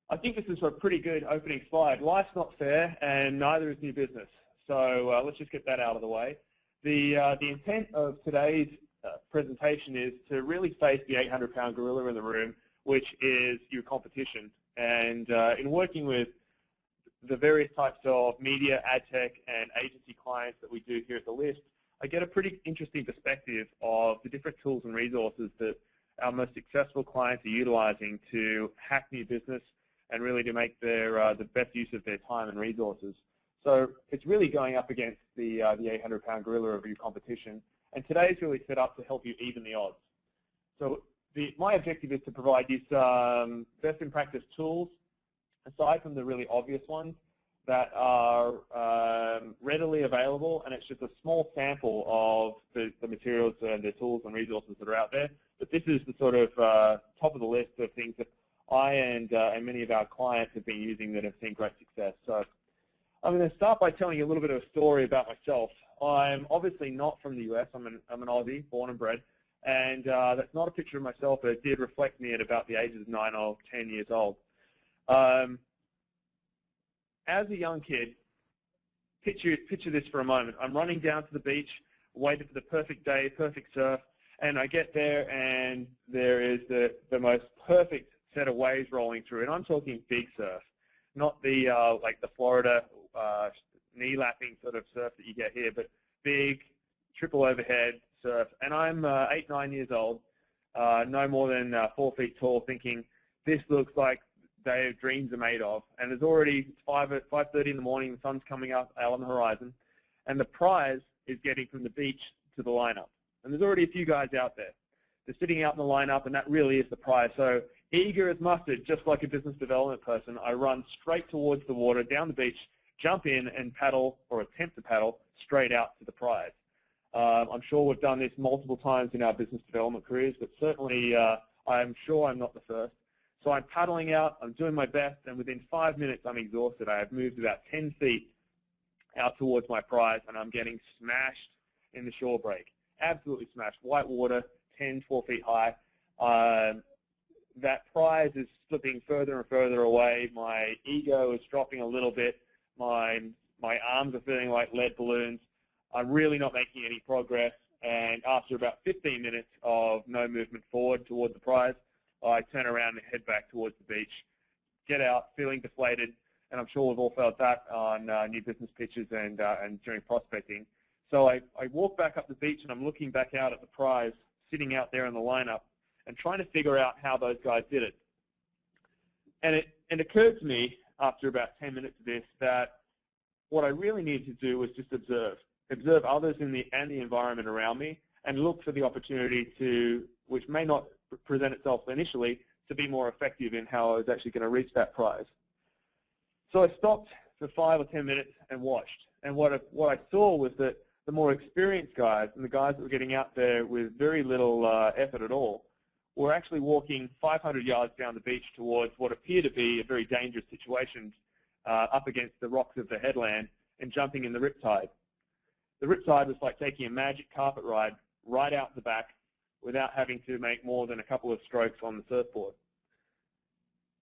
I think this is a pretty good opening slide. Life's not fair, and neither is new business. So let's just get that out of the way. The intent of today's presentation is to really face the 800-pound gorilla in the room, which is your competition. And in working with the various types of media, ad tech, and agency clients that we do here at The List, I get a pretty interesting perspective of the different tools and resources that our most successful clients are utilizing to hack new business and really to make their the best use of their time and resources. So it's really going up against the 800-pound gorilla of your competition. And today's really set up to help you even the odds. So my objective is to provide you some best in practice tools, aside from the really obvious ones, that are readily available, and it's just a small sample of the materials and the tools and resources that are out there. But this is the sort of top of the list of things that I and many of our clients have been using that have seen great success. So I'm going to start by telling you a little bit of a story about myself. I'm obviously not from the US. I'm an Aussie, born and bred, and that's not a picture of myself, but it did reflect me at about the ages of 9 or 10 years old. As a young kid, picture this for a moment. I'm running down to the beach, waiting for the perfect day, perfect surf, and I get there and there is the most perfect set of waves rolling through, and I'm talking big surf, not the like the Florida knee-lapping sort of surf that you get here, but big triple overhead surf. And I'm 8, 9 years old, no more than 4 feet tall, thinking this looks like day of dreams are made of. And it's already 5:30 in the morning, the sun's coming up out on the horizon, and the prize is getting from the beach to the lineup. And there's already a few guys out there. They're sitting out in the lineup, and that really is the prize. So eager as mustard, just like a business development person, I run straight towards the water, down the beach, jump in and paddle, or attempt to paddle, straight out to the prize. I'm sure we've done this multiple times in our business development careers, but certainly I'm sure I'm not the first. So I'm paddling out, I'm doing my best, and within 5 minutes I'm exhausted. I have moved about 10 feet out towards my prize, and I'm getting smashed in the shore break. Absolutely smashed. White water, 10, 4 feet high. That prize is slipping further and further away. My ego is dropping a little bit. My arms are feeling like lead balloons. I'm really not making any progress, and after about 15 minutes of no movement forward toward the prize, I turn around and head back towards the beach, get out feeling deflated, and I'm sure we've all felt that on new business pitches and during prospecting. So I walk back up the beach, and I'm looking back out at the prize sitting out there in the lineup and trying to figure out how those guys did it. And it occurred to me after about 10 minutes of this that what I really needed to do was just observe others in the environment around me, and look for the opportunity to, which may not present itself initially, to be more effective in how I was actually going to reach that prize. So I stopped for 5 or 10 minutes and watched. And what I saw was that the more experienced guys, and the guys that were getting out there with very little effort at all, were actually walking 500 yards down the beach towards what appeared to be a very dangerous situation up against the rocks of the headland and jumping in the riptide. The riptide was like taking a magic carpet ride right out the back without having to make more than a couple of strokes on the surfboard.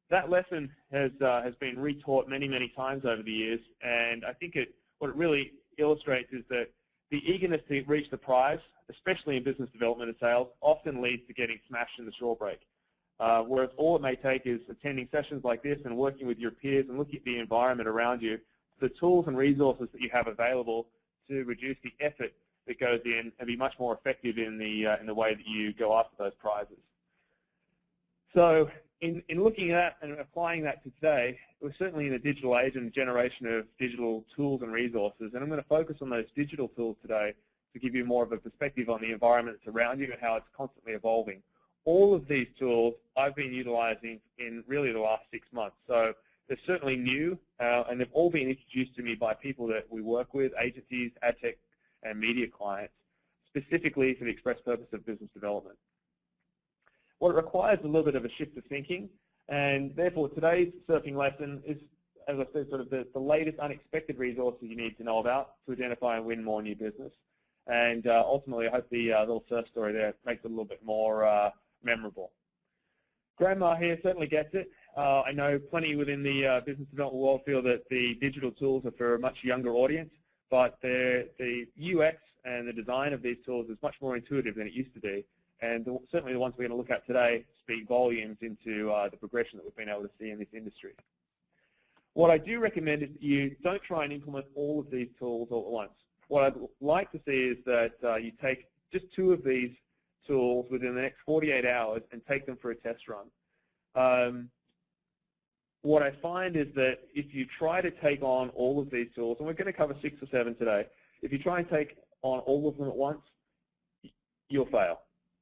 That lesson has been retaught many, many times over the years, and I think what it really illustrates is that the eagerness to reach the prize, especially in business development and sales, often leads to getting smashed in the shore break. Whereas all it may take is attending sessions like this and working with your peers and looking at the environment around you, the tools and resources that you have available to reduce the effort that goes in and be much more effective in the way that you go after those prizes. So in looking at and applying that to today, we're certainly in a digital age and generation of digital tools and resources, and I'm going to focus on those digital tools today to give you more of a perspective on the environment that's around you and how it's constantly evolving. All of these tools I've been utilizing in really the last 6 months. So they're certainly new, and they've all been introduced to me by people that we work with, agencies, ad tech, and media clients, specifically for the express purpose of business development. What it requires is a little bit of a shift of thinking, and therefore today's surfing lesson is, as I said, sort of the latest unexpected resources you need to know about to identify and win more new business. And ultimately, I hope the little surf story there makes it a little bit more memorable. Grandma here certainly gets it. I know plenty within the business development world feel that the digital tools are for a much younger audience, but the UX and the design of these tools is much more intuitive than it used to be. And certainly the ones we're going to look at today speak volumes into the progression that we've been able to see in this industry. What I do recommend is that you don't try and implement all of these tools all at once. What I'd like to see is that you take just 2 of these tools within the next 48 hours and take them for a test run. What I find is that if you try to take on all of these tools, and we're going to cover 6 or 7 today, if you try and take on all of them at once, you'll fail.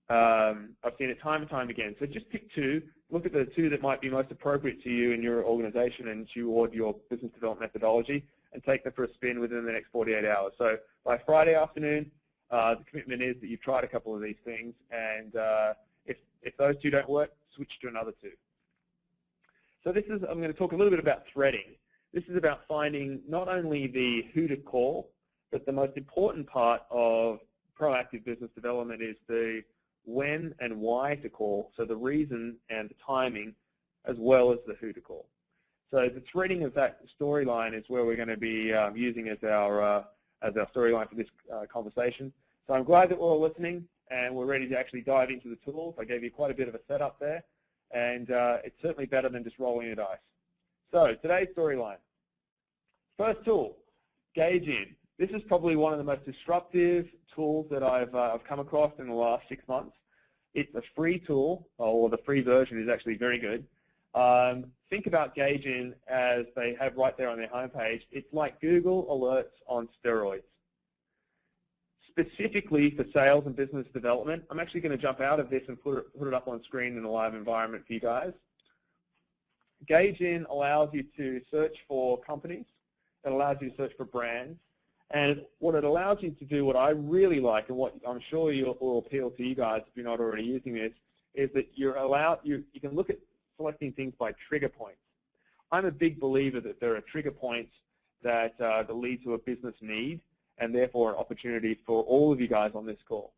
I've seen it time and time again. So just pick 2, look at the 2 that might be most appropriate to you in your organization and toward your business development methodology, and take them for a spin within the next 48 hours. So by Friday afternoon, the commitment is that you've tried a couple of these things, and if those 2 don't work, switch to another 2. So I'm going to talk a little bit about threading. This is about finding not only the who to call, but the most important part of proactive business development is the when and why to call, so the reason and the timing, as well as the who to call. So the threading of that storyline is where we're going to be using as our storyline for this conversation. So I'm glad that we're all listening and we're ready to actually dive into the tools. I gave you quite a bit of a setup there, and it's certainly better than just rolling the dice. So today's storyline. First tool, GageIn. This is probably one of the most disruptive tools that I've come across in the last 6 months. It's a free tool, or the free version is actually very good. Think about GageIn as they have right there on their homepage. It's like Google Alerts on steroids. Specifically for sales and business development, I'm actually going to jump out of this and put it up on screen in a live environment for you guys. GageIn allows you to search for companies. It allows you to search for brands. And what it allows you to do, what I really like, and what I'm sure will appeal to you guys if you're not already using this, is that you can look at selecting things by trigger points. I'm a big believer that there are trigger points that lead to a business need, and therefore an opportunity for all of you guys on this call.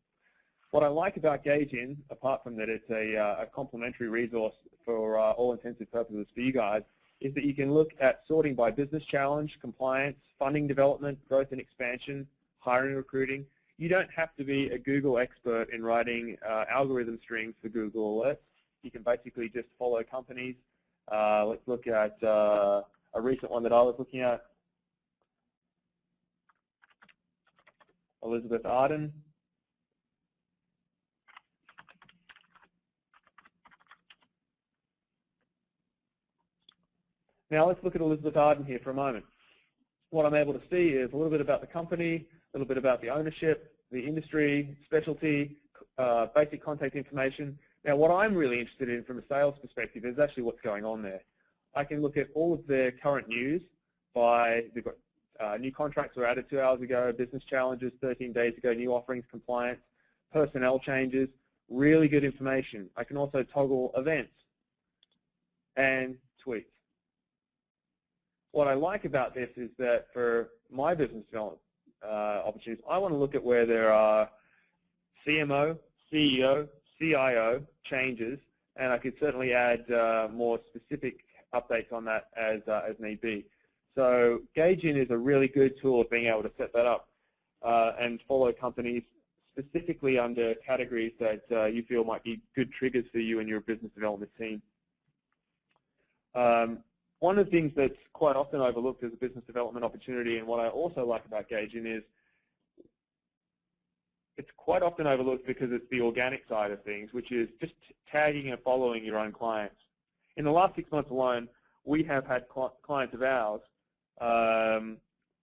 What I like about GageIn, apart from that it's a complementary resource for all intensive purposes for you guys, is that you can look at sorting by business challenge, compliance, funding development, growth and expansion, hiring, recruiting. You don't have to be a Google expert in writing algorithm strings for Google Alerts. You can basically just follow companies. Let's look at a recent one that I was looking at. Elizabeth Arden. Now let's look at Elizabeth Arden here for a moment. What I'm able to see is a little bit about the company, a little bit about the ownership, the industry, specialty, basic contact information. Now what I'm really interested in from a sales perspective is actually what's going on there. I can look at all of their current news by, they've got new contracts were added 2 hours ago, business challenges 13 days ago, new offerings, compliance, personnel changes, really good information. I can also toggle events and tweets. What I like about this is that for my business development opportunities, I want to look at where there are CMO, CEO, CIO changes, and I could certainly add more specific updates on that as need be. So GageIn is a really good tool of being able to set that up and follow companies specifically under categories that you feel might be good triggers for you and your business development team. One of the things that's quite often overlooked as a business development opportunity, and what I also like about GageIn, is it's quite often overlooked because it's the organic side of things, which is just tagging and following your own clients. In the last 6 months alone, we have had clients of ours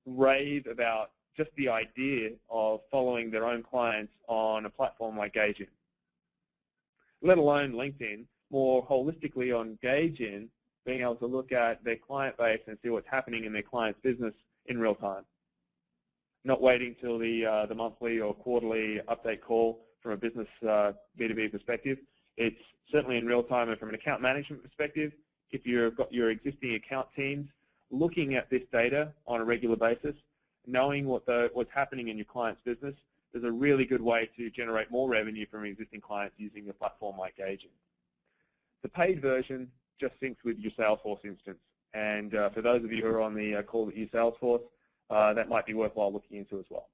rave about just the idea of following their own clients on a platform like GageIn, let alone LinkedIn. More holistically on GageIn, being able to look at their client base and see what's happening in their client's business in real time. Not waiting till the monthly or quarterly update call from a business B2B perspective. It's certainly in real time, and from an account management perspective, if you've got your existing account teams looking at this data on a regular basis, knowing what's happening in your client's business, there's a really good way to generate more revenue from existing clients using a platform like GageIn. The paid version just syncs with your Salesforce instance. And for those of you who are on the call that use Salesforce, that might be worthwhile looking into as well.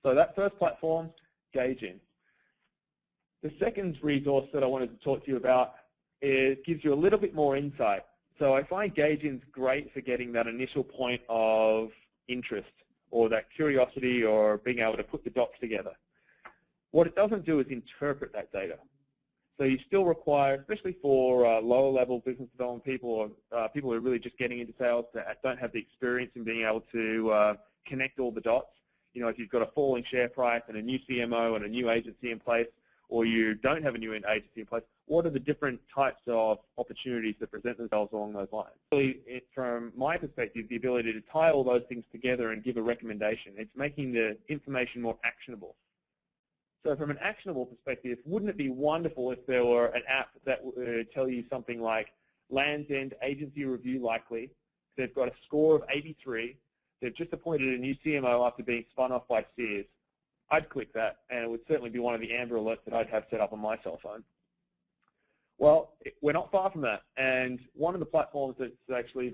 So that first platform, GageIn. The second resource that I wanted to talk to you about gives you a little bit more insight. So I find GageIn's great for getting that initial point of interest or that curiosity or being able to put the dots together. What it doesn't do is interpret that data. So you still require, especially for lower level business development people or people who are really just getting into sales that don't have the experience in being able to connect all the dots. You know, if you've got a falling share price and a new CMO and a new agency in place, or you don't have a new agency in place, what are the different types of opportunities that present themselves along those lines? Really, from my perspective, the ability to tie all those things together and give a recommendation. It's making the information more actionable. So from an actionable perspective, wouldn't it be wonderful if there were an app that would tell you something like Land's End Agency Review Likely, they've got a score of 83, they've just appointed a new CMO after being spun off by Sears. I'd click that, and it would certainly be one of the Amber alerts that I'd have set up on my cell phone. Well, we're not far from that, and one of the platforms that's actually,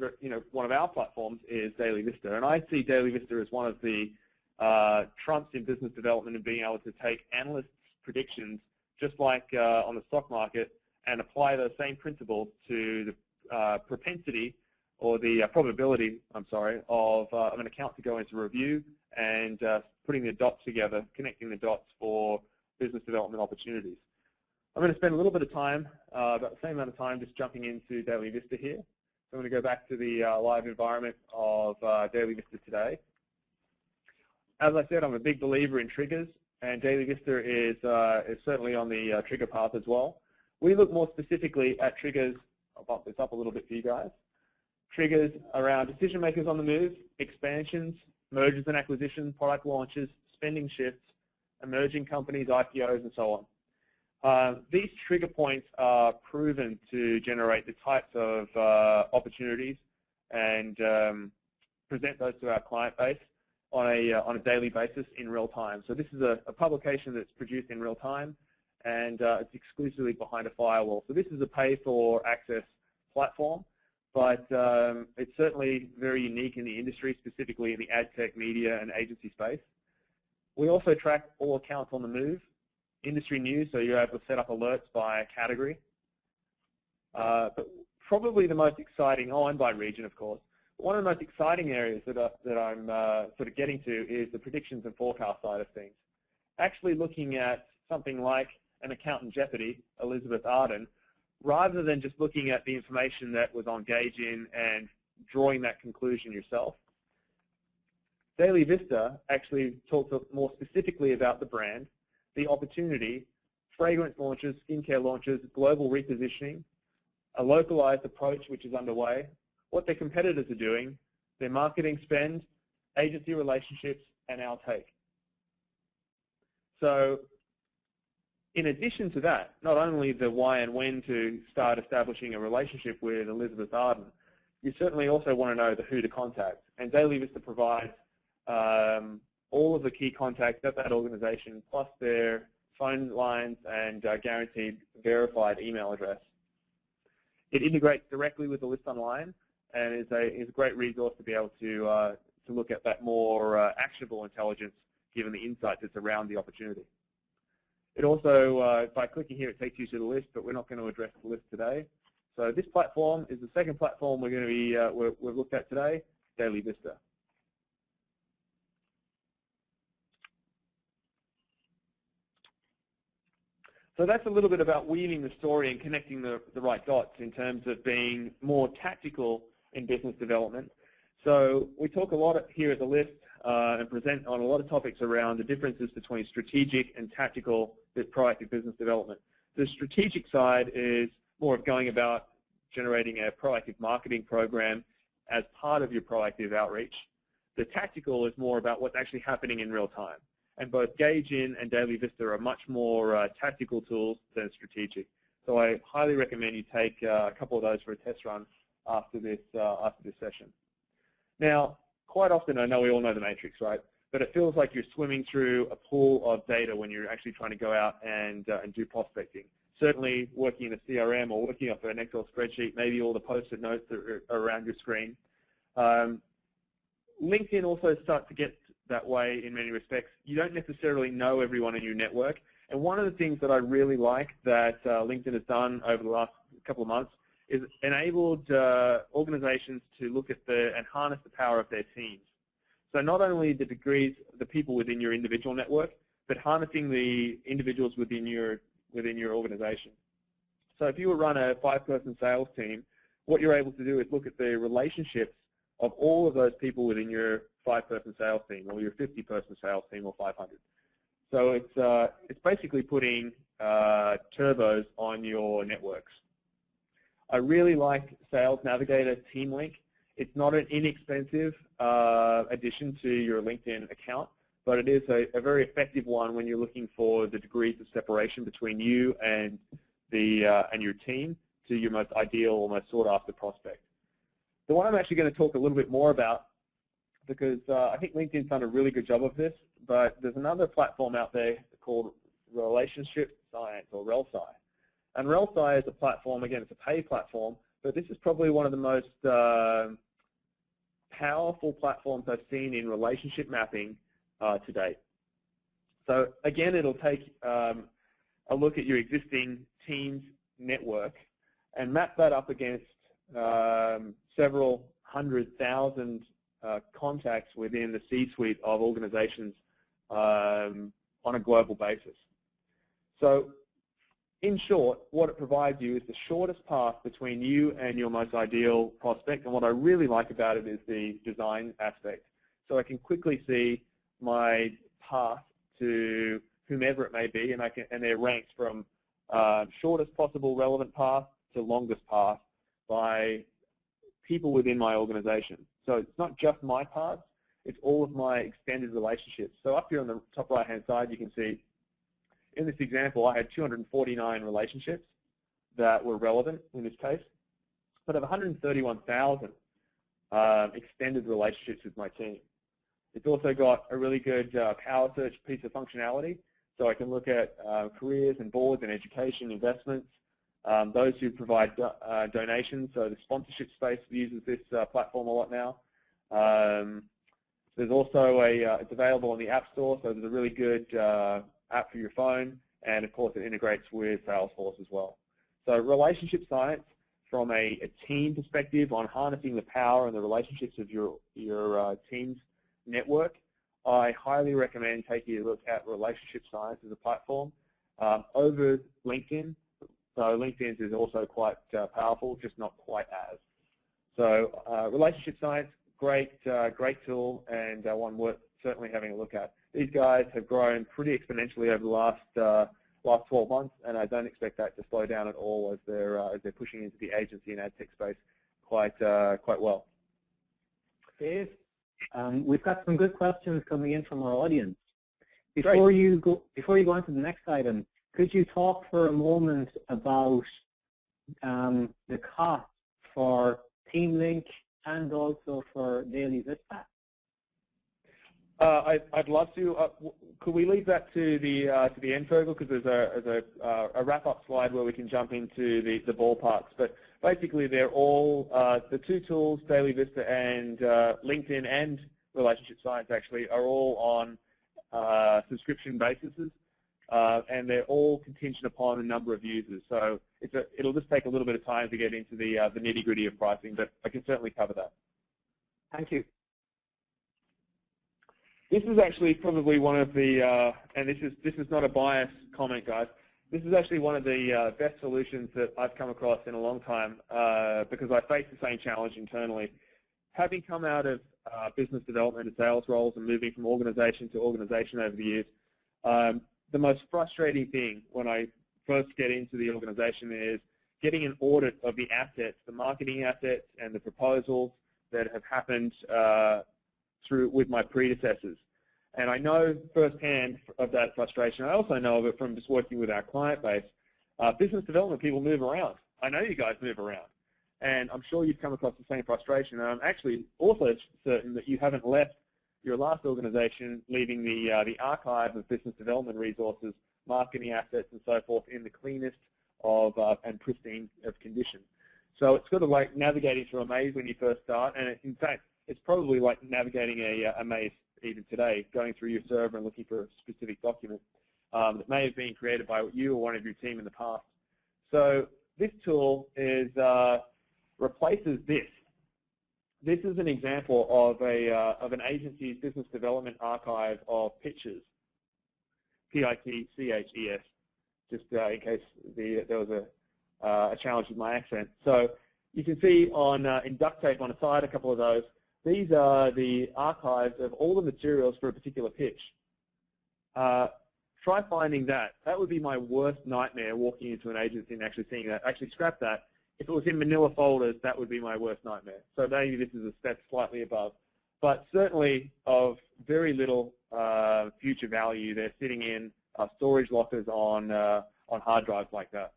one of our platforms is Daily Vista, and I see Daily Vista as one of the trumps in business development and being able to take analysts' predictions, just like on the stock market, and apply those same principles to the propensity or the probability, of an account to go into review and putting the dots together, connecting the dots for business development opportunities. I'm going to spend a little bit of time, about the same amount of time, just jumping into Daily Vista here. So I'm going to go back to the live environment of Daily Vista today. As I said, I'm a big believer in triggers, and Daily Vista is certainly on the trigger path as well. We look more specifically at triggers. I'll bump this up a little bit for you guys. Triggers around decision makers on the move, expansions, mergers and acquisitions, product launches, spending shifts, emerging companies, IPOs, and so on. These trigger points are proven to generate the types of opportunities and present those to our client base on a daily basis in real time. So this is a publication that's produced in real time, and it's exclusively behind a firewall. So this is a pay-for-access platform, but it's certainly very unique in the industry, specifically in the ad tech, media, and agency space. We also track all accounts on the move, industry news, so you're able to set up alerts by category. But probably the most exciting, and by region, of course. One of the most exciting areas that I'm sort of getting to is the predictions and forecast side of things. Actually looking at something like an account in jeopardy, Elizabeth Arden, rather than just looking at the information that was on GageIn and drawing that conclusion yourself. Daily Vista actually talks more specifically about the brand, the opportunity, fragrance launches, skincare launches, global repositioning, a localized approach which is underway, what their competitors are doing, their marketing spend, agency relationships, and our take. So in addition to that, not only the why and when to start establishing a relationship with Elizabeth Arden, you certainly also want to know the who to contact. And Daily Vista provides all of the key contacts at that organization, plus their phone lines and guaranteed verified email address. It integrates directly with the list online, and is a great resource to be able to look at that more actionable intelligence, given the insights that's around the opportunity. It also, by clicking here, it takes you to the list, but we're not going to address the list today. So this platform is the second platform we're going to be we've looked at today, Daily Vista. So that's a little bit about weaving the story and connecting the right dots in terms of being more tactical in business development. So we talk a lot here at the list and present on a lot of topics around the differences between strategic and tactical proactive business development. The strategic side is more of going about generating a proactive marketing program as part of your proactive outreach. The tactical is more about what's actually happening in real time. And both GageIn and Daily Vista are much more tactical tools than strategic. So I highly recommend you take a couple of those for a test run after this session. Now, quite often, I know we all know the matrix, right? But it feels like you're swimming through a pool of data when you're actually trying to go out and do prospecting. certainly working in a CRM or working off an Excel spreadsheet, maybe all the post-it notes are around your screen. LinkedIn also starts to get that way in many respects. You don't necessarily know everyone in your network. And one of the things that I really like that LinkedIn has done over the last couple of months is enabled organizations to look at and harness the power of their teams. So not only the people within your individual network, but harnessing the individuals within your organization. So if you run a 5-person sales team, what you're able to do is look at the relationships of all of those people within your 5-person sales team, or your 50-person sales team, or 500. So it's basically putting turbos on your networks. I really like Sales Navigator Team Link. It's not an inexpensive addition to your LinkedIn account, but it is a very effective one when you're looking for the degrees of separation between you and your team to your most ideal or most sought-after prospect. The one I'm actually going to talk a little bit more about, because I think LinkedIn's done a really good job of this, but there's another platform out there called Relationship Science, or RelSci. And RelSci is a platform, again, it's a paid platform, but this is probably one of the most powerful platforms I've seen in relationship mapping to date. So again, it'll take a look at your existing team's network and map that up against several 100,000 contacts within the C-suite of organizations on a global basis. So in short, what it provides you is the shortest path between you and your most ideal prospect, and what I really like about it is the design aspect. So I can quickly see my path to whomever it may be, and they're ranked from shortest possible relevant path to longest path by people within my organization. So it's not just my paths, it's all of my extended relationships. So up here on the top right-hand side, you can see, in this example, I had 249 relationships that were relevant in this case, but I have 131,000 extended relationships with my team. It's also got a really good power search piece of functionality, so I can look at careers and boards and education investments, those who provide donations, so the sponsorship space uses this platform a lot now. There's also it's available on the App Store, so there's a really good app for your phone, and of course it integrates with Salesforce as well. So relationship science from a team perspective on harnessing the power and the relationships of your team's network, I highly recommend taking a look at relationship science as a platform over LinkedIn. So LinkedIn is also quite powerful, just not quite as. So relationship science, great tool, and one worth certainly having a look at. These guys have grown pretty exponentially over the last 12 months, and I don't expect that to slow down at all as they're pushing into the agency and ad tech space quite well. Dave, we've got some good questions coming in from our audience. Before you go on to the next item, could you talk for a moment about the cost for TeamLink and also for Daily Vista? I'd love to. Could we leave that to the end, Fergal? Because there's a wrap-up slide where we can jump into the ballparks. But basically, they're all the two tools, Daily Vista and LinkedIn and Relationship Science, actually, are all on subscription basis, and they're all contingent upon a number of users. So it'll just take a little bit of time to get into the nitty-gritty of pricing, but I can certainly cover that. Thank you. This is actually probably one of the, and this is not a biased comment, guys. This is actually one of the best solutions that I've come across in a long time because I face the same challenge internally. Having come out of business development and sales roles and moving from organization to organization over the years, the most frustrating thing when I first get into the organization is getting an audit of the assets, the marketing assets and the proposals that have happened with my predecessors. And I know firsthand of that frustration. I also know of it from just working with our client base. Business development people move around. I know you guys move around. And I'm sure you've come across the same frustration. And I'm actually also certain that you haven't left your last organization leaving the archive of business development resources, marketing assets, and so forth in the cleanest, of and pristine of condition. So it's sort of like navigating through a maze when you first start, and in fact, it's probably like navigating a maze even today, going through your server and looking for a specific document that may have been created by you or one of your team in the past. So this tool is replaces this. This is an example of an agency's business development archive of pictures, P-I-T-C-H-E-S, just in case there was a challenge with my accent. So you can see on in duct tape on the side a couple of those. These are the archives of all the materials for a particular pitch. Try finding that. That would be my worst nightmare, walking into an agency and actually seeing that. Actually, scrap that. If it was in manila folders, that would be my worst nightmare. So maybe this is a step slightly above. But certainly of very little future value. They're sitting in storage lockers on hard drives like that.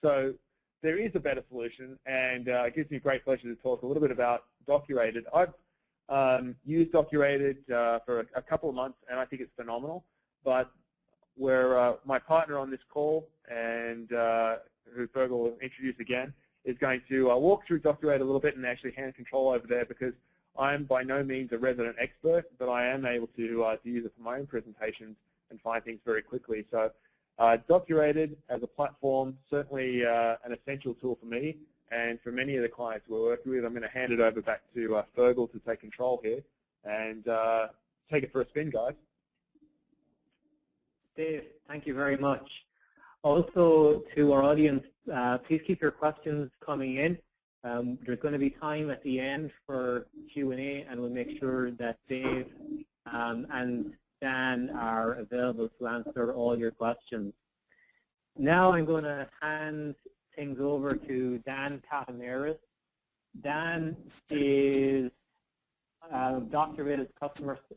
So there is a better solution, and it gives me great pleasure to talk a little bit about Docurated. I've used Docurated for a couple of months, and I think it's phenomenal. But where my partner on this call, and who Fergal will introduce again, is going to walk through Docurated a little bit and actually hand control over there, because I'm by no means a resident expert, but I am able to use it for my own presentations and find things very quickly. So Docurated as a platform, certainly an essential tool for me and for many of the clients we're working with. I'm going to hand it over back to Fergal to take control here and take it for a spin, guys. Dave, thank you very much. Also, to our audience, please keep your questions coming in. There's going to be time at the end for Q&A, and we'll make sure that Dave and Dan are available to answer all your questions. Now I'm going to hand things over to Dan Catamaris. Dan is Docurated's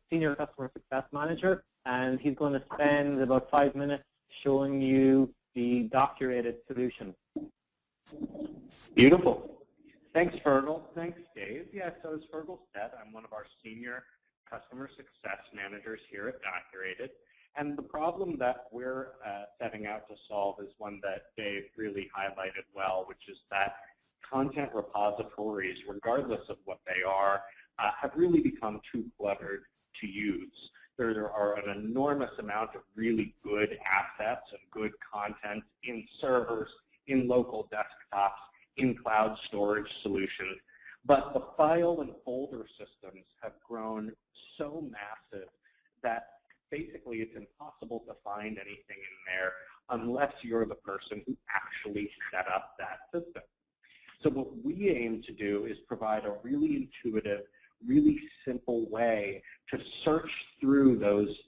Senior Customer Success Manager, and he's going to spend about 5 minutes showing you the Docurated solution. Beautiful. Thanks, Fergal. Thanks, Dave. Yeah, so as Fergal said, I'm one of our Senior Customer Success Managers here at Docurated. And the problem that we're setting out to solve is one that Dave really highlighted well, which is that content repositories, regardless of what they are, have really become too cluttered to use. There are an enormous amount of really good assets and good content in servers, in local desktops, in cloud storage solutions. But the file and folder systems have grown so massive that basically it's impossible to find anything in there unless you're the person who actually set up that system. So what we aim to do is provide a really intuitive, really simple way to search through those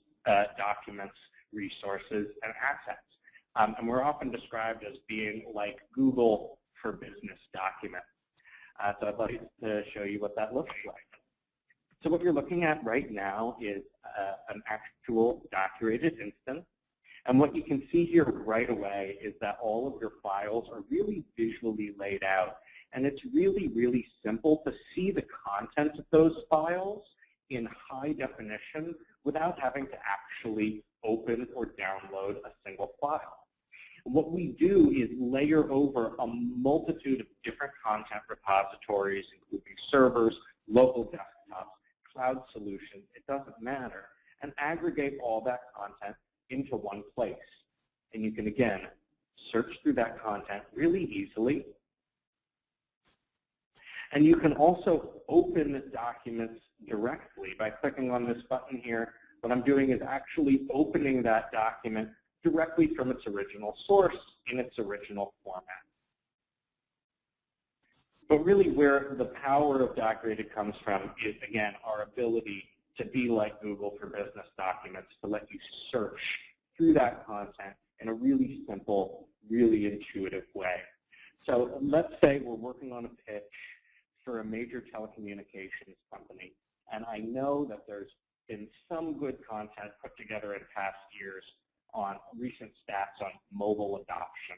documents, resources, and assets. And we're often described as being like Google for business documents. So I'd like to show you what that looks like. So what you're looking at right now is an actual Docurated instance. And what you can see here right away is that all of your files are really visually laid out. And it's really, really simple to see the content of those files in high definition without having to actually open or download a single file. What we do is layer over a multitude of different content repositories, including servers, local desktops, cloud solutions, it doesn't matter, and aggregate all that content into one place. And you can, again, search through that content really easily. And you can also open documents directly by clicking on this button here. What I'm doing is actually opening that document directly from its original source in its original format. But really where the power of Docurated comes from is, again, our ability to be like Google for business documents, to let you search through that content in a really simple, really intuitive way. So let's say we're working on a pitch for a major telecommunications company, and I know that there's been some good content put together in past years on recent stats on mobile adoption.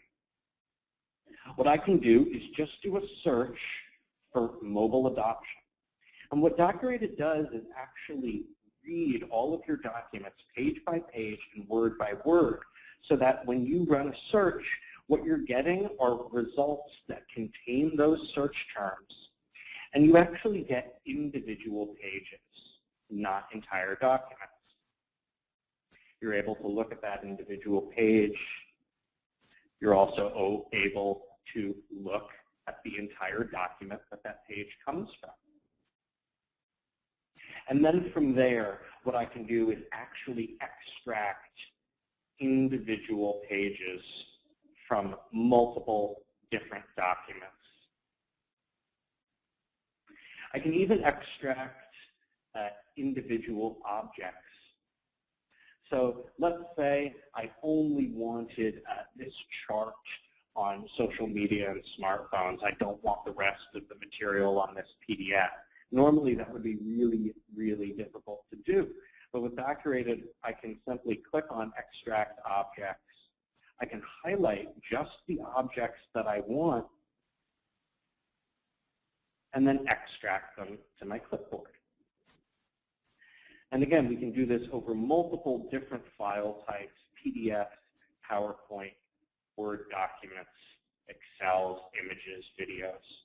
What I can do is just do a search for mobile adoption. And what Docurated does is actually read all of your documents page by page and word by word, so that when you run a search, what you're getting are results that contain those search terms, and you actually get individual pages, not entire documents. You're able to look at that individual page. You're also able to look at the entire document that that page comes from. And then from there, what I can do is actually extract individual pages from multiple different documents. I can even extract individual objects. So let's say I only wanted this chart on social media and smartphones. I don't want the rest of the material on this PDF. Normally that would be really, really difficult to do. But with Docurated, I can simply click on Extract Objects. I can highlight just the objects that I want and then extract them to my clipboard. And again, we can do this over multiple different file types: PDF, PowerPoint, Word documents, Excel, images, videos.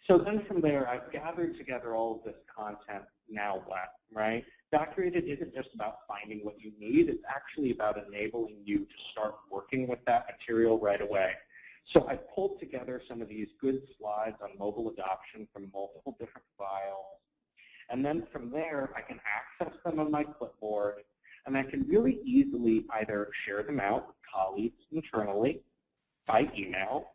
So then from there, I've gathered together all of this content. Now what, right? Docurated isn't just about finding what you need. It's actually about enabling you to start working with that material right away. So I pulled together some of these good slides on mobile adoption from multiple different files. And then from there, I can access them on my clipboard, and I can really easily either share them out with colleagues internally by email,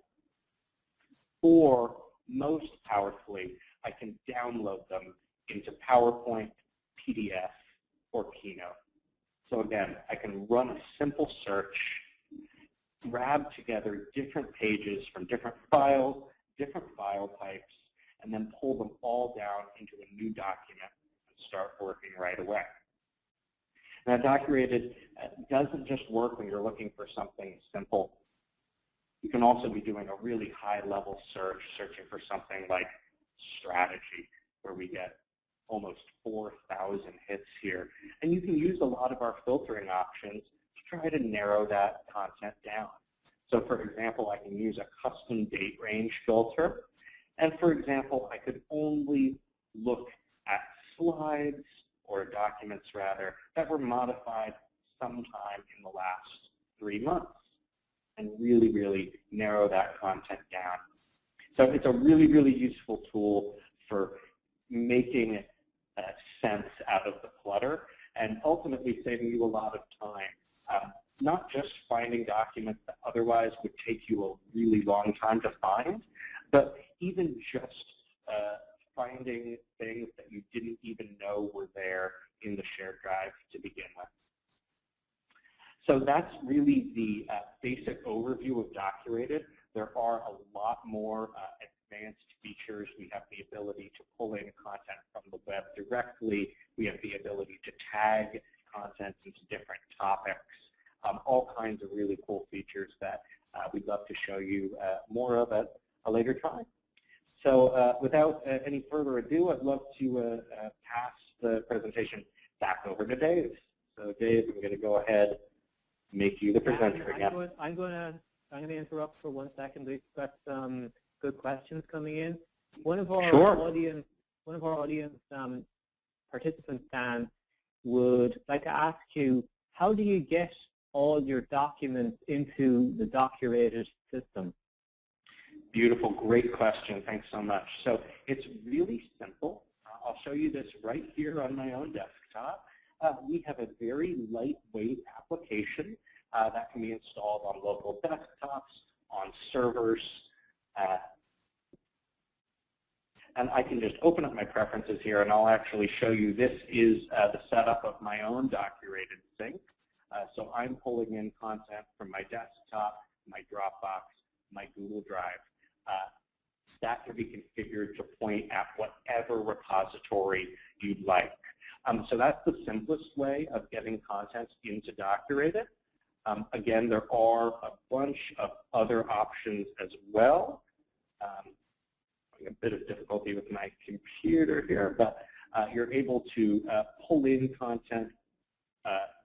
or most powerfully, I can download them into PowerPoint, PDF, or Keynote. So again, I can run a simple search, grab together different pages from different files, different file types, and then pull them all down into a new document and start working right away. Now, Docurated doesn't just work when you're looking for something simple. You can also be doing a really high-level search, searching for something like strategy, where we get almost 4,000 hits here. And you can use a lot of our filtering options to try to narrow that content down. So for example, I can use a custom date range filter. And for example, I could only look at slides, or documents rather, that were modified sometime in the last 3 months, and really, really narrow that content down. So it's a really, really useful tool for making sense out of the clutter and ultimately saving you a lot of time. Not just finding documents that otherwise would take you a really long time to find, but even just finding things that you didn't even know were there in the shared drive to begin with. So that's really the basic overview of Docurated. There are a lot more advanced features. We have the ability to pull in content from the web directly. We have the ability to tag content into different topics. All kinds of really cool features that we'd love to show you more of at a later time. So without any further ado, I'd love to pass the presentation back over to Dave. So Dave, I'm going to go ahead and make you the presenter again. I'm going to interrupt for 1 second. We've got some good questions coming in. One of our audience participants, Dan, would like to ask you, how do you get all your documents into the Docurated system? Beautiful, great question. Thanks so much. So it's really simple. I'll show you this right here on my own desktop. We have a very lightweight application that can be installed on local desktops, on servers, and I can just open up my preferences here, and I'll actually show you this is the setup of my own Docurated sync. So I'm pulling in content from my desktop, my Dropbox, my Google Drive. That can be configured to point at whatever repository you'd like. So that's the simplest way of getting content into Docurated. Again, there are a bunch of other options as well. Having a bit of difficulty with my computer here, but you're able to pull in content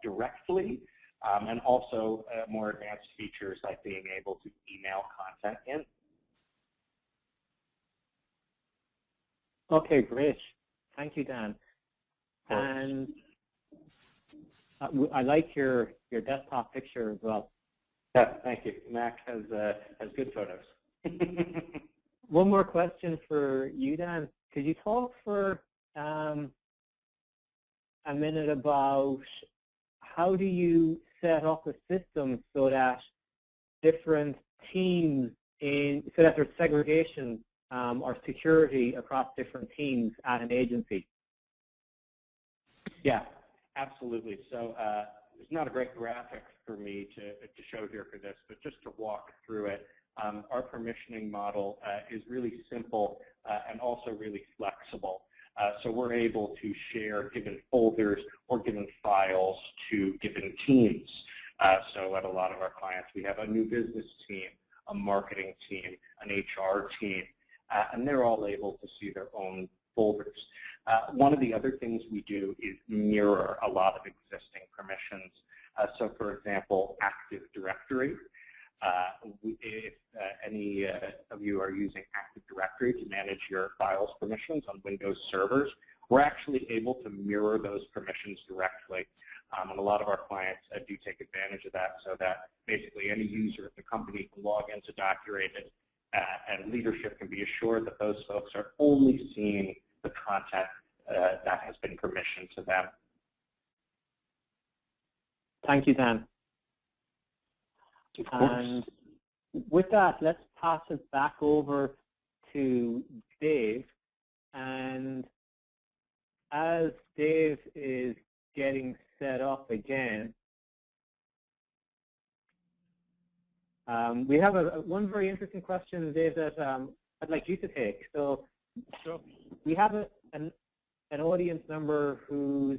directly. and also more advanced features like being able to email content in. Okay, great. Thank you, Dan. And I like your desktop picture as well. Yeah, thank you. Mac has good photos. One more question for you, Dan. Could you talk for a minute about how do you set up a system so that different teams so that there's segregation or security across different teams at an agency? Yeah, absolutely. So there's not a great graphic for me to show here for this, but just to walk through it, our permissioning model is really simple and also really flexible. So we're able to share given folders or given files to given teams. So at a lot of our clients, we have a new business team, a marketing team, an HR team, and they're all able to see their own folders. One of the other things we do is mirror a lot of existing permissions. So for example, Active Directory. If any of you are using Active Directory to manage your files permissions on Windows servers, we're actually able to mirror those permissions directly. And a lot of our clients do take advantage of that, so that basically any user at the company can log into Docurated and leadership can be assured that those folks are only seeing the content that has been permissioned to them. Thank you, Dan. Of course. And with that, let's pass it back over to Dave. And as Dave is getting set up again, we have one very interesting question, Dave, that I'd like you to take. So Sure. we have an audience member who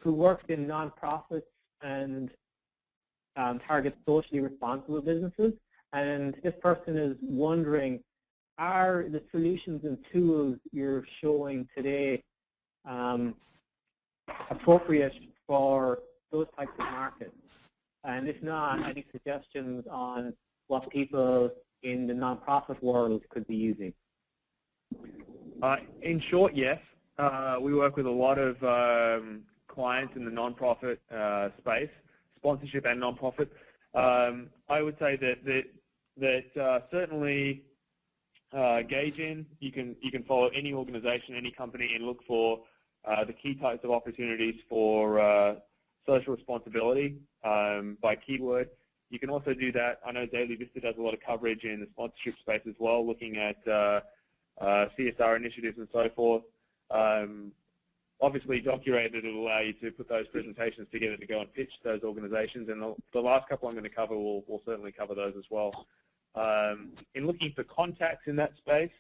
works in nonprofits and targets socially responsible businesses, and this person is wondering, are the solutions and tools you're showing today appropriate for those types of markets? And if not, any suggestions on what people in the nonprofit world could be using? In short, yes. We work with a lot of clients in the nonprofit space, sponsorship and nonprofit. I would say that certainly Gaugin, you can follow any organization, any company, and look for the key types of opportunities for social responsibility by keyword. You can also do that. I know Daily Vista does a lot of coverage in the sponsorship space as well, looking at CSR initiatives and so forth. Obviously, Docurated will allow you to put those presentations together to go and pitch those organizations, and the last couple I'm going to cover will certainly cover those as well. In looking for contacts in that space,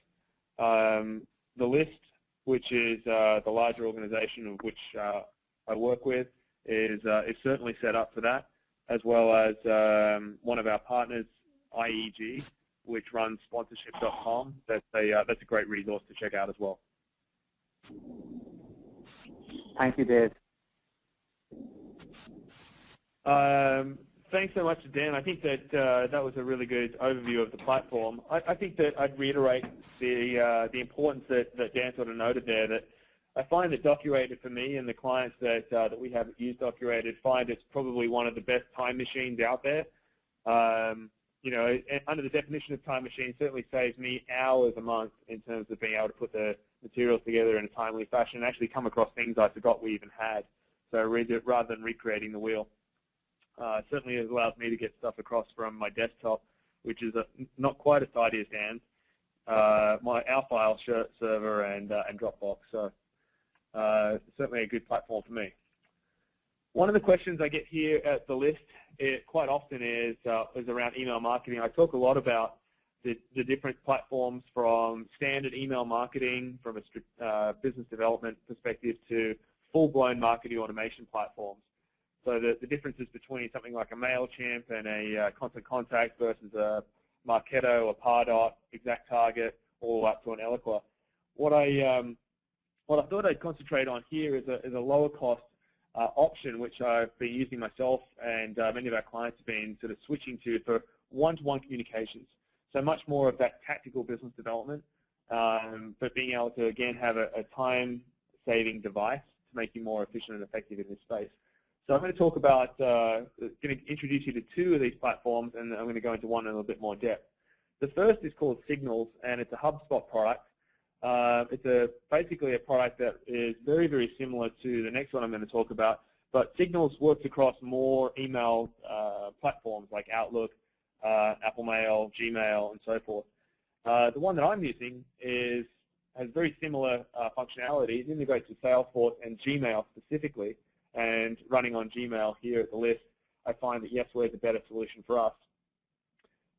the list, which is the larger organization of which I work with, is certainly set up for that, as well as one of our partners, IEG, which runs sponsorship.com. That's a great resource to check out as well. Thank you, Dave. Thanks so much, Dan. I think that that was a really good overview of the platform. I think that I'd reiterate the importance that Dan sort of noted there, that I find that Docurated for me and the clients that we have used Docurated find it's probably one of the best time machines out there. You know, under the definition of time machine, certainly saves me hours a month in terms of being able to put the materials together in a timely fashion and actually come across things I forgot we even had. So rather than recreating the wheel. Certainly it allows me to get stuff across from my desktop, which is not quite as tidy as Dan's, our file server and Dropbox. So certainly a good platform for me. One of the questions I get here at the list quite often is around email marketing. I talk a lot about the different platforms, from standard email marketing from a business development perspective to full-blown marketing automation platforms. So the differences between something like a MailChimp and a Constant Contact versus a Marketo, a Pardot, ExactTarget, all up to an Eloqua. What I thought I'd concentrate on here is a lower cost option, which I've been using myself and many of our clients have been sort of switching to for one-to-one communications. So much more of that tactical business development, but being able to, again, have a time-saving device to make you more efficient and effective in this space. So I'm going to talk about, going to introduce you to two of these platforms, and I'm going to go into one in a little bit more depth. The first is called Signals, and it's a HubSpot product. It's basically a product that is very, very similar to the next one I'm going to talk about, but Signals works across more email platforms like Outlook, Apple Mail, Gmail, and so forth. The one that I'm using has very similar functionality. It integrates with Salesforce and Gmail specifically, and running on Gmail here at the list, I find that Yesware is a better solution for us.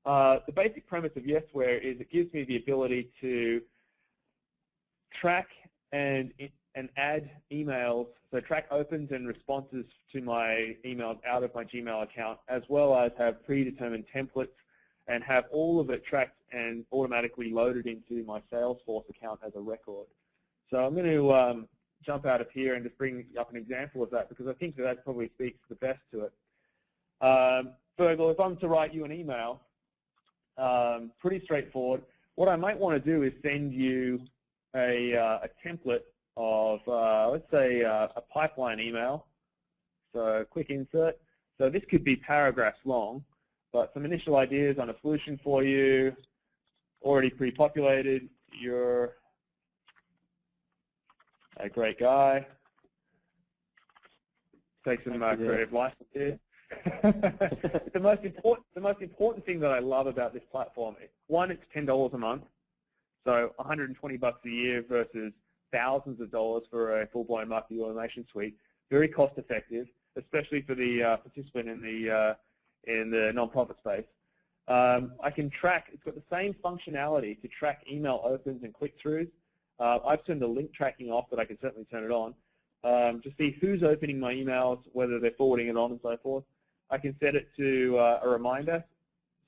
The basic premise of Yesware is it gives me the ability to track and add emails, so track opens and responses to my emails out of my Gmail account, as well as have predetermined templates and have all of it tracked and automatically loaded into my Salesforce account as a record. So I'm going to jump out of here and just bring up an example of that, because I think that probably speaks the best to it. Fergal, if I'm to write you an email, pretty straightforward. What I might want to do is send you a template of, let's say, a pipeline email. So quick insert. So this could be paragraphs long, but some initial ideas on a solution for you, already pre-populated. You're a great guy. Take some creative license here. The most important thing that I love about this platform is, one, it's $10 a month, so $120 a year versus thousands of dollars for a full-blown marketing automation suite. Very cost-effective, especially for the participant in the non-profit space. I can track. It's got the same functionality to track email opens and click-throughs. I've turned the link tracking off, but I can certainly turn it on to see who's opening my emails, whether they're forwarding it on, and so forth. I can set it to a reminder,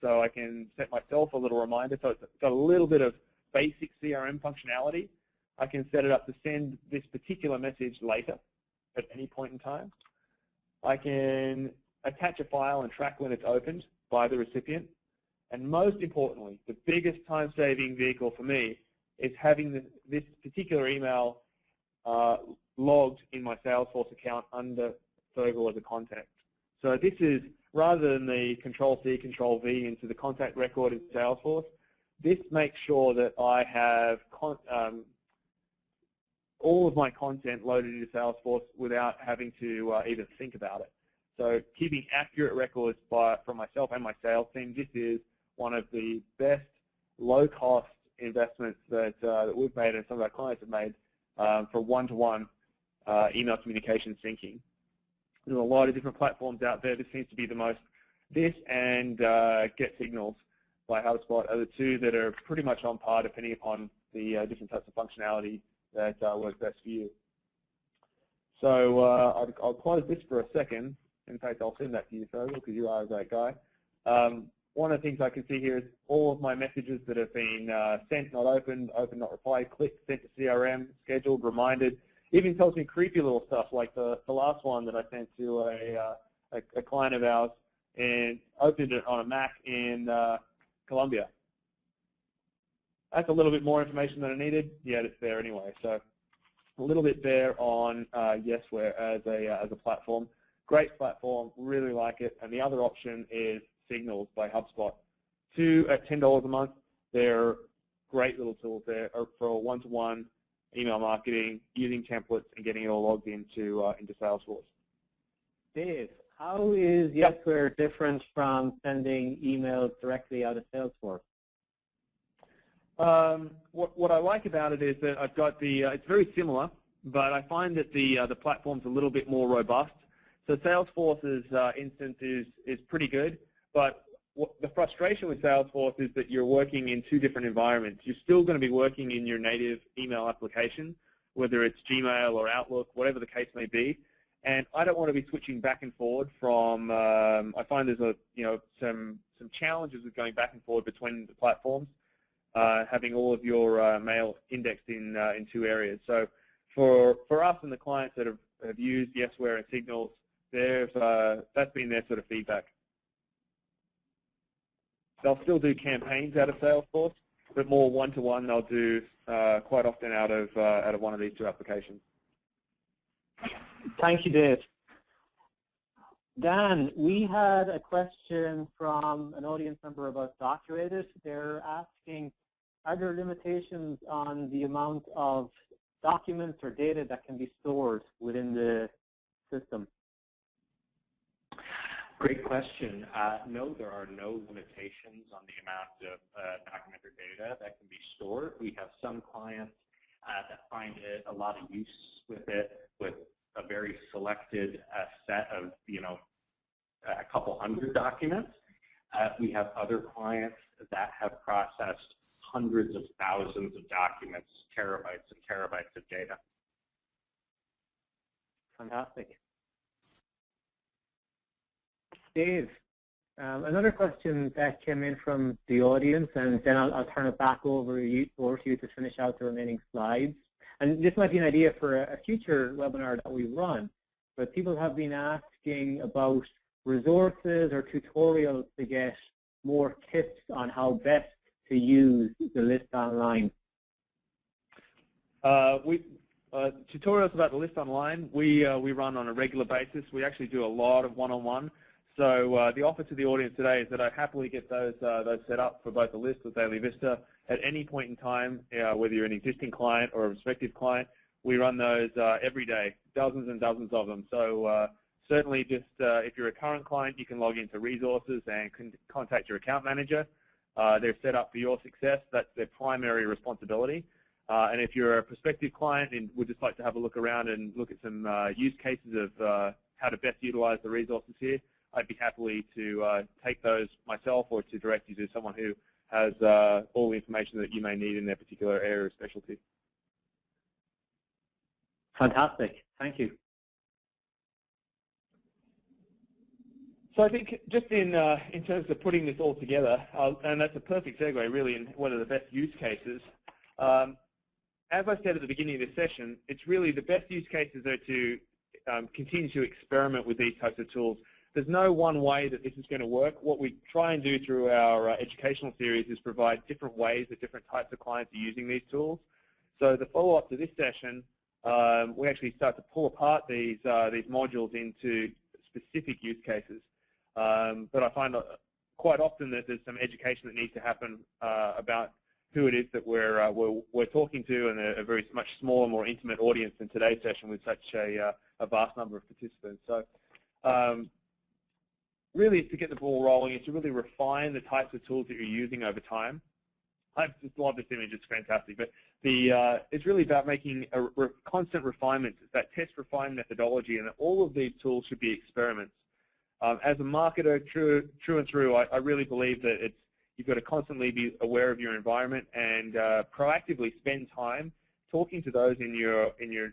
so I can set myself a little reminder. So it's got a little bit of basic CRM functionality. I can set it up to send this particular message later at any point in time. I can attach a file and track when it's opened by the recipient. And most importantly, the biggest time-saving vehicle for me is having this particular email logged in my Salesforce account under Fergal as a contact. So this is, rather than the Control-C, Control-V into the contact record in Salesforce, this makes sure that I have all of my content loaded into Salesforce without having to even think about it. So keeping accurate records from myself and my sales team, this is one of the best low-cost investments that we've made and some of our clients have made for one-to-one email communication syncing. There's a lot of different platforms out there. This seems to be the most. This and Get Signals by HubSpot are the two that are pretty much on par, depending upon the different types of functionality that works best for you. So I'll close this for a second. In fact, I'll send that to you, Fergal, because you are a great guy. One of the things I can see here is all of my messages that have been sent, not opened, opened, not replied, clicked, sent to CRM, scheduled, reminded. Even tells me creepy little stuff like the last one that I sent to a client of ours and opened it on a Mac in Colombia. That's a little bit more information than I needed, yet it's there anyway. So a little bit there on Yesware as a platform. Great platform, really like it. And the other option is Signals by HubSpot. Two at $10 a month. They're great little tools there for one-to-one email marketing, using templates, and getting it all logged into Salesforce. Dave, how is Yesware different from sending emails directly out of Salesforce? What I like about it is that I've got it's very similar, but I find that the platform's a little bit more robust. So Salesforce's instance is pretty good, but the frustration with Salesforce is that you're working in two different environments. You're still going to be working in your native email application, whether it's Gmail or Outlook, whatever the case may be. And I don't want to be switching back and forward from. I find there's some challenges with going back and forward between the platforms, having all of your mail indexed in two areas. So for us and the clients that have used Yesware and Signals, that's been their sort of feedback. They'll still do campaigns out of Salesforce, but more one-to-one they'll do quite often out of one of these two applications. Thank you, Dave. Dan, we had a question from an audience member about Docurated. They're asking, are there limitations on the amount of documents or data that can be stored within the system? Great question. No, there are no limitations on the amount of document or data that can be stored. We have some clients that find it a lot of use with it, with a very selected set of, a couple hundred documents. We have other clients that have processed hundreds of thousands of documents, terabytes and terabytes of data. Fantastic. Dave, another question that came in from the audience, and then I'll turn it back over to you to finish out the remaining slides. And this might be an idea for a future webinar that we run, but people have been asking about resources or tutorials to get more tips on how best to use the list online. Tutorials about the list online, we run on a regular basis. We actually do a lot of one-on-one. So the offer to the audience today is that I happily get those set up for both the list or Daily Vista at any point in time, whether you're an existing client or a prospective client. We run those every day, dozens and dozens of them. So certainly just if you're a current client, you can log into resources and contact your account manager. They're set up for your success. That's their primary responsibility. And if you're a prospective client and would just like to have a look around and look at some use cases of how to best utilize the resources here, I'd be happy to take those myself or to direct you to someone who has all the information that you may need in their particular area of specialty. Fantastic. Thank you. So I think just in terms of putting this all together, and that's a perfect segue really in what are the best use cases. As I said at the beginning of this session, it's really the best use cases are to continue to experiment with these types of tools. There's no one way that this is going to work. What we try and do through our educational series is provide different ways that different types of clients are using these tools. So the follow-up to this session, we actually start to pull apart these modules into specific use cases. But I find quite often that there's some education that needs to happen about who it is that we're talking to, and a very much smaller, more intimate audience in today's session with such a vast number of participants. So really, it's to get the ball rolling. It's to really refine the types of tools that you're using over time. I just love this image. It's fantastic. But it's really about making a constant refinement. It's that test refine methodology, and that all of these tools should be experiments. As a marketer, true and through, I really believe that you've got to constantly be aware of your environment and proactively spend time talking to those in your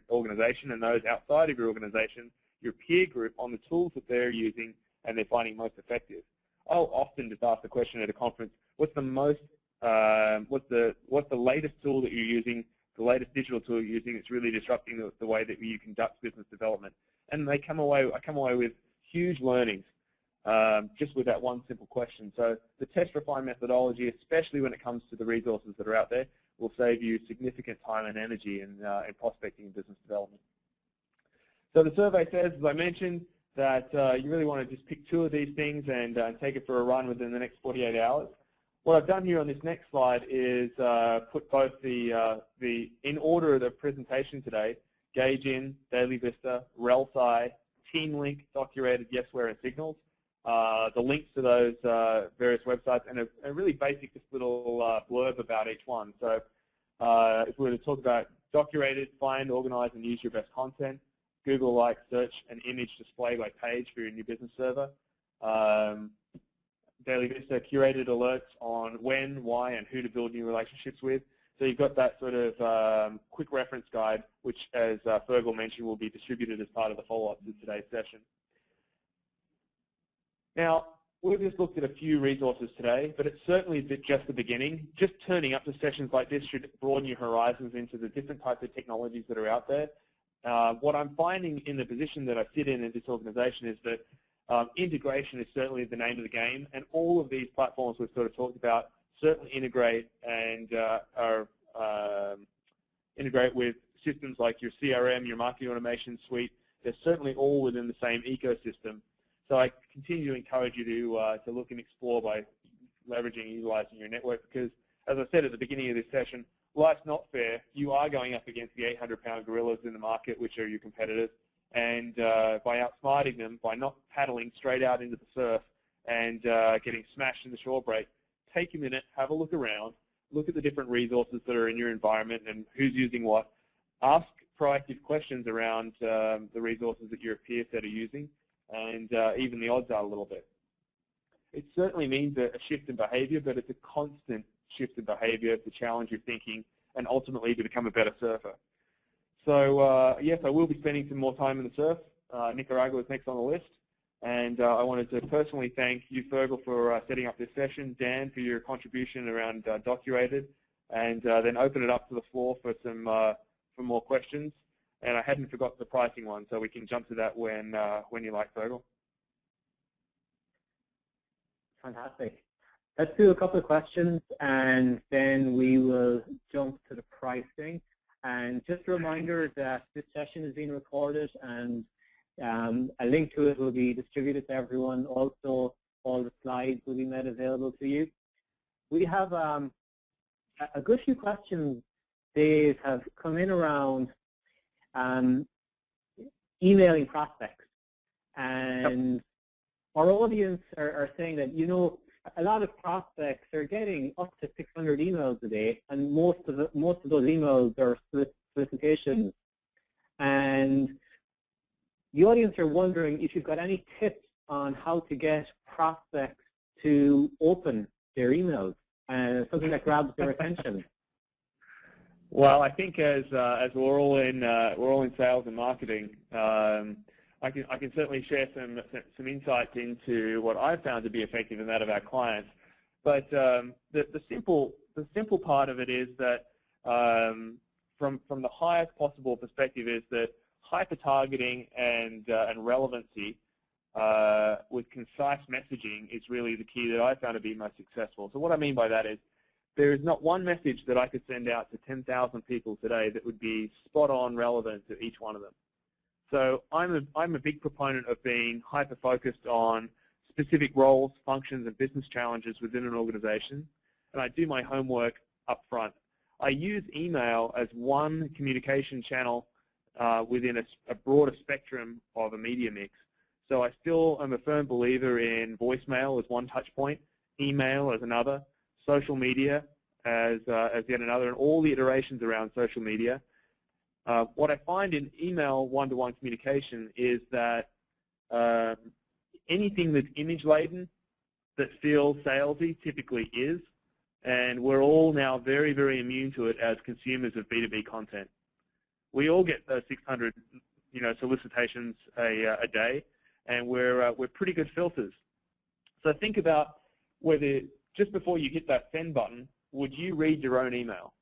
organization and those outside of your organization, your peer group, on the tools that they're using and they're finding most effective. I'll often just ask the question at a conference: what's the latest tool that you're using, the latest digital tool you're using that's really disrupting the way that you conduct business development? And I come away with huge learnings just with that one simple question. So the test refine methodology, especially when it comes to the resources that are out there, will save you significant time and energy in prospecting and business development. So the survey says, as I mentioned, that you really want to just pick two of these things and take it for a run within the next 48 hours. What I've done here on this next slide is put both in order of the presentation today, GageIn, Daily Vista, RelSci, TeamLink, Docurated, Yesware, and Signals. The links to those various websites, and a really basic just little blurb about each one. So if we were to talk about Docurated, find, organize, and use your best content. Google like search and image display by page for your new business server. Daily Vista, curated alerts on when, why, and who to build new relationships with. So you've got that sort of quick reference guide, which, as Fergal mentioned, will be distributed as part of the follow-up to today's session. Now, we've just looked at a few resources today, but it's certainly just the beginning. Just turning up to sessions like this should broaden your horizons into the different types of technologies that are out there. What I'm finding in the position that I sit in this organization is that integration is certainly the name of the game, and all of these platforms we've sort of talked about certainly integrate and integrate with systems like your CRM, your marketing automation suite. They're certainly all within the same ecosystem. So I continue to encourage you to look and explore by leveraging and utilizing your network, because, as I said at the beginning of this session, life's not fair. You are going up against the 800-pound gorillas in the market, which are your competitors, and by outsmarting them, by not paddling straight out into the surf and getting smashed in the shore break, take a minute, have a look around, look at the different resources that are in your environment and who's using what. Ask proactive questions around the resources that your peer set are using, and even the odds are a little bit. It certainly means a shift in behavior, but it's a constant shift in behavior to challenge your thinking and ultimately to become a better surfer. So yes, I will be spending some more time in the surf. Nicaragua is next on the list. And I wanted to personally thank you, Fergal, for setting up this session, Dan, for your contribution around Docurated, and then open it up to the floor for some for more questions. And I hadn't forgotten the pricing one, so we can jump to that when you like, Fergal. Fantastic. Let's do a couple of questions, and then we will jump to the pricing. And just a reminder that this session is being recorded, and a link to it will be distributed to everyone. Also, all the slides will be made available to you. We have a good few questions, Dave, have come in around emailing prospects. And our audience are saying that, you know, a lot of prospects are getting up to 600 emails a day, and most of those emails are solicitations. And the audience are wondering if you've got any tips on how to get prospects to open their emails, something that grabs their attention. Well, I think as we're all in sales and marketing, I can certainly share some insights into what I've found to be effective in that of our clients. But the simple part of it is that from the highest possible perspective is that hyper-targeting and relevancy with concise messaging is really the key that I found to be most successful. So what I mean by that is there is not one message that I could send out to 10,000 people today that would be spot-on relevant to each one of them. So I'm a big proponent of being hyper-focused on specific roles, functions, and business challenges within an organization, and I do my homework up front. I use email as one communication channel within a broader spectrum of a media mix. So I still am a firm believer in voicemail as one touch point, email as another, social media as yet another, and all the iterations around social media. What I find in email one-to-one communication is that anything that's image-laden that feels salesy typically is, and we're all now very, very immune to it as consumers of B2B content. We all get 600, solicitations a day, and we're pretty good filters. So think about whether just before you hit that send button, would you read your own email?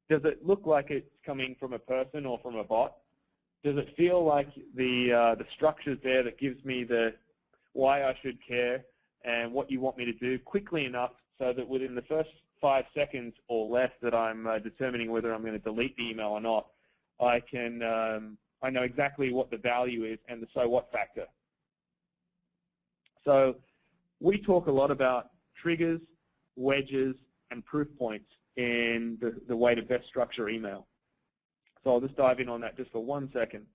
Does it look like it's coming from a person or from a bot? Does it feel like the structure's there that gives me the why I should care and what you want me to do quickly enough so that within the first 5 seconds or less that I'm determining whether I'm going to delete the email or not, I know exactly what the value is and the so what factor. So we talk a lot about triggers, wedges, and proof points in the way to best structure email. So I'll just dive in on that just for 1 second.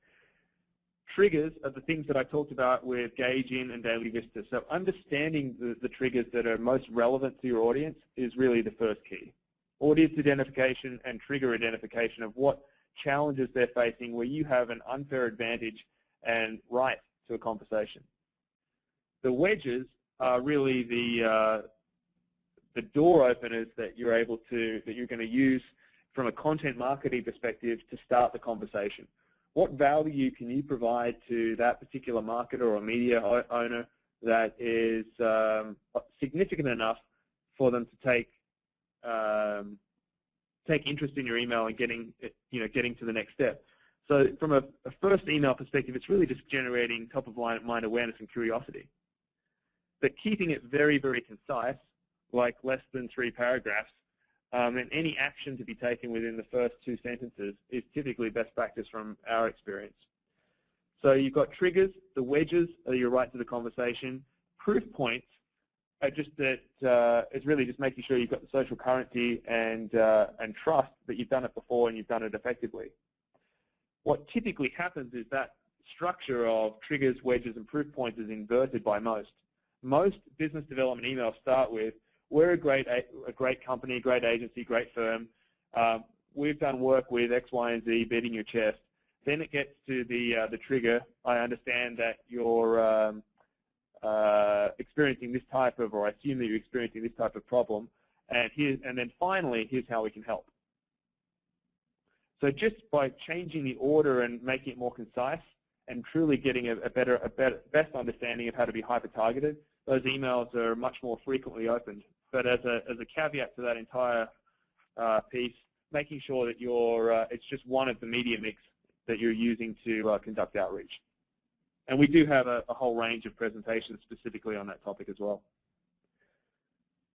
Triggers are the things that I talked about with GageIn and Daily Vista. So understanding the triggers that are most relevant to your audience is really the first key. Audience identification and trigger identification of what challenges they're facing where you have an unfair advantage and right to a conversation. The wedges are really the door openers that you're going to use from a content marketing perspective to start the conversation. What value can you provide to that particular marketer or media owner that is significant enough for them to take interest in your email and getting to the next step? So from a first email perspective, it's really just generating top-of-mind awareness and curiosity. But keeping it very, very concise, like less than 3 paragraphs, and any action to be taken within the first 2 sentences is typically best practice from our experience. So you've got triggers, the wedges are your right to the conversation. Proof points are just that it's really just making sure you've got the social currency and trust that you've done it before and you've done it effectively. What typically happens is that structure of triggers, wedges, and proof points is inverted by most. Most business development emails start with, we're a great company, great agency, great firm. We've done work with X, Y, and Z, beating your chest. Then it gets to the trigger. I understand that you're experiencing this type of, or I assume that you're experiencing this type of problem. And then finally, here's how we can help. So just by changing the order and making it more concise and truly getting a best understanding of how to be hyper-targeted, those emails are much more frequently opened. But as a caveat to that entire piece, making sure that it's just one of the media mix that you're using to conduct outreach. And we do have a whole range of presentations specifically on that topic as well.